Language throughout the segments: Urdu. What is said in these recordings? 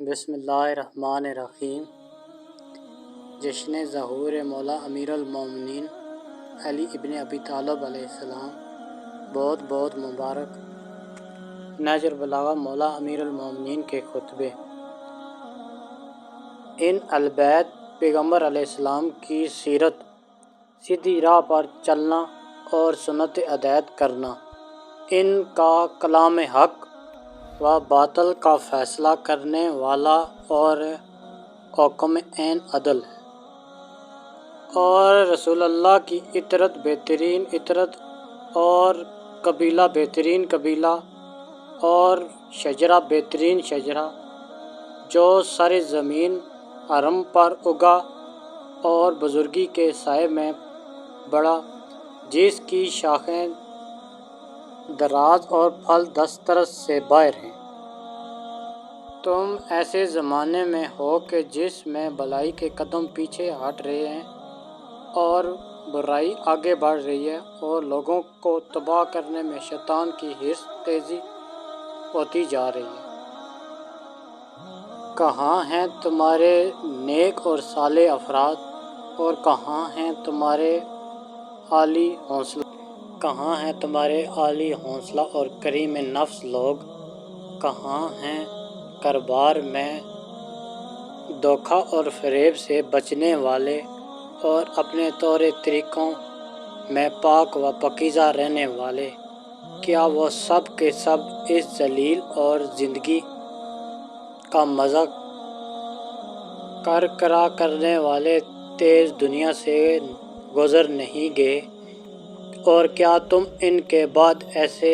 بسم اللہ الرحمن الرحیم۔ جشن ظہور مولا امیر المومنین علی ابن ابی طالب علیہ السلام بہت بہت مبارک۔ نہج البلاغہ مولا امیر المومنین کے خطبے۔ ان البیت پیغمبر علیہ السلام کی سیرت، سیدھی راہ پر چلنا اور سنت عدیت کرنا، ان کا کلام حق و باطل کا فیصلہ کرنے والا اور حکم عین عدل ہے، اور رسول اللہ کی اطاعت بہترین اطاعت اور قبیلہ بہترین قبیلہ اور شجرہ بہترین شجرہ جو سر زمین حرم پر اگا اور بزرگی کے سائے میں بڑھا، جس کی شاخیں دراز اور پھل دسترس سے باہر ہیں۔ تم ایسے زمانے میں ہو کہ جس میں بھلائی کے قدم پیچھے ہٹ رہے ہیں اور برائی آگے بڑھ رہی ہے، اور لوگوں کو تباہ کرنے میں شیطان کی حرص تیز ہوتی جا رہی ہے۔ کہاں ہیں تمہارے نیک اور صالح افراد، اور کہاں ہیں تمہارے عالی حوصلہ؟ کہاں ہیں تمہارے عالی حوصلہ اور کریم نفس لوگ؟ کہاں ہیں کاروبار میں دھوکہ اور فریب سے بچنے والے اور اپنے طور طریقوں میں پاک و پاکیزہ رہنے والے؟ کیا وہ سب کے سب اس ذلیل اور زندگی کا مزہ کرکرا کرنے والے تیز دنیا سے گزر نہیں گئے؟ اور کیا تم ان کے بعد ایسے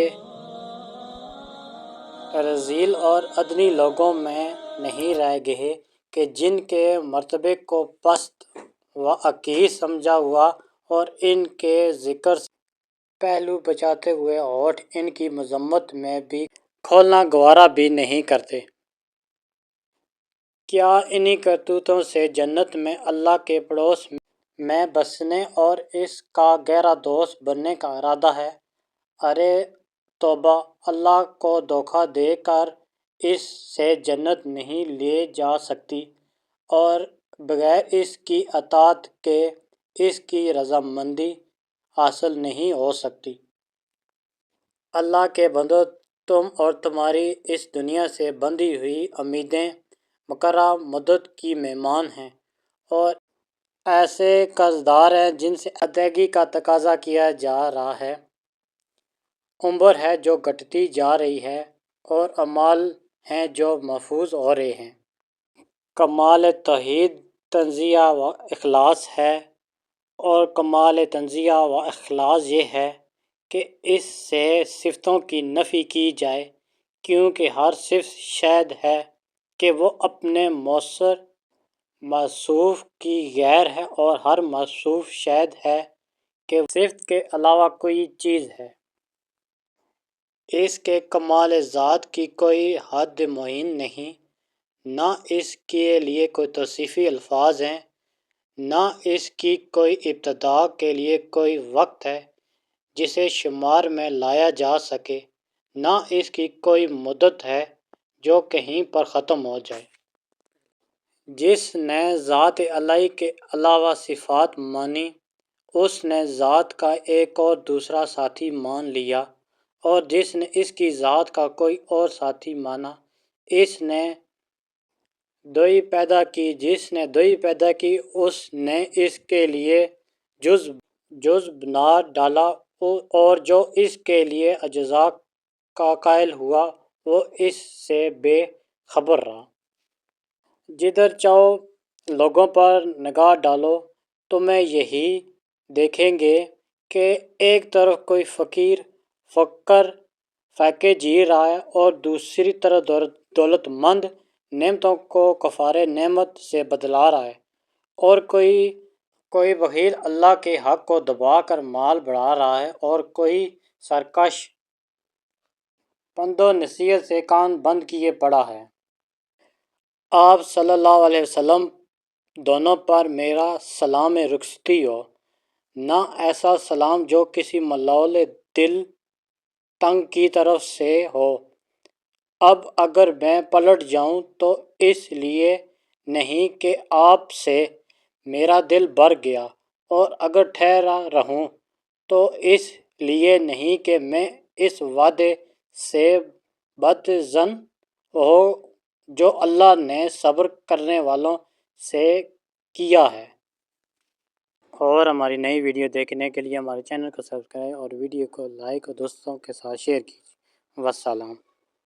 رذیل اور ادنی لوگوں میں نہیں رہ گئے کہ جن کے مرتبے کو پست و حقیر سمجھا ہوا اور ان کے ذکر سے پہلو بچاتے ہوئے ہونٹ ان کی مذمت میں بھی کھولنا گوارا بھی نہیں کرتے؟ کیا انہی کرتوتوں سے جنت میں اللہ کے پڑوس میں بسنے اور اس کا گہرا دوست بننے کا ارادہ ہے؟ ارے توبہ! اللہ کو دھوکہ دے کر اس سے جنت نہیں لی جا سکتی، اور بغیر اس کی اطاعت کے اس کی رضامندی حاصل نہیں ہو سکتی۔ اللہ کے بندو، تم اور تمہاری اس دنیا سے بندھی ہوئی امیدیں مقررہ مدت کی مہمان ہیں، اور ایسے قرضدار ہیں جن سے ادائیگی کا تقاضا کیا جا رہا ہے۔ عمر ہے جو گھٹتی جا رہی ہے، اور اعمال ہیں جو محفوظ ہو رہے ہیں۔ کمال توحید تنزیہ و اخلاص ہے، اور کمال تنزیہ و اخلاص یہ ہے کہ اس سے صفتوں کی نفی کی جائے، کیونکہ ہر صفت شاہد ہے کہ وہ اپنے مؤثر موصوف کی غیر ہے، اور ہر موصوف شاہد ہے کہ صفت کے علاوہ کوئی چیز ہے۔ اس کے کمال ذات کی کوئی حد معین نہیں، نہ اس کے لیے کوئی توصیفی الفاظ ہیں، نہ اس کی کوئی ابتدا کے لیے کوئی وقت ہے جسے شمار میں لایا جا سکے، نہ اس کی کوئی مدت ہے جو کہیں پر ختم ہو جائے۔ جس نے ذات الہی کے علاوہ صفات مانی، اس نے ذات کا ایک اور دوسرا ساتھی مان لیا، اور جس نے اس کی ذات کا کوئی اور ساتھی مانا، اس نے دوئی پیدا کی۔ جس نے دوئی پیدا کی، اس نے اس کے لیے جز بنا ڈالا، اور جو اس کے لیے اجزا کا قائل ہوا وہ اس سے بے خبر رہا۔ جدھر چاہو لوگوں پر نگاہ ڈالو، تمہیں یہی دیکھیں گے کہ ایک طرف کوئی فقیر فاقے جی رہا ہے، اور دوسری طرف دولت مند نعمتوں کو کفار نعمت سے بدلا رہا ہے، اور کوئی بخیل اللہ کے حق کو دبا کر مال بڑھا رہا ہے، اور کوئی سرکش پند و نصیحت سے کان بند کیے پڑا ہے۔ آپ صلی اللہ علیہ وسلم دونوں پر میرا سلام رخصتی ہو، نہ ایسا سلام جو کسی ملول دل تنگ کی طرف سے ہو، اب اگر میں پلٹ جاؤں تو اس لیے نہیں کہ آپ سے میرا دل بھر گیا، اور اگر ٹھہرا رہوں تو اس لیے نہیں کہ میں اس وعدے سے بدظن ہوں جو اللہ نے صبر کرنے والوں سے کیا ہے۔ اور ہماری نئی ویڈیو دیکھنے کے لیے ہمارے چینل کو سبسکرائب اور ویڈیو کو لائک اور دوستوں کے ساتھ شیئر کیجیے۔ والسلام۔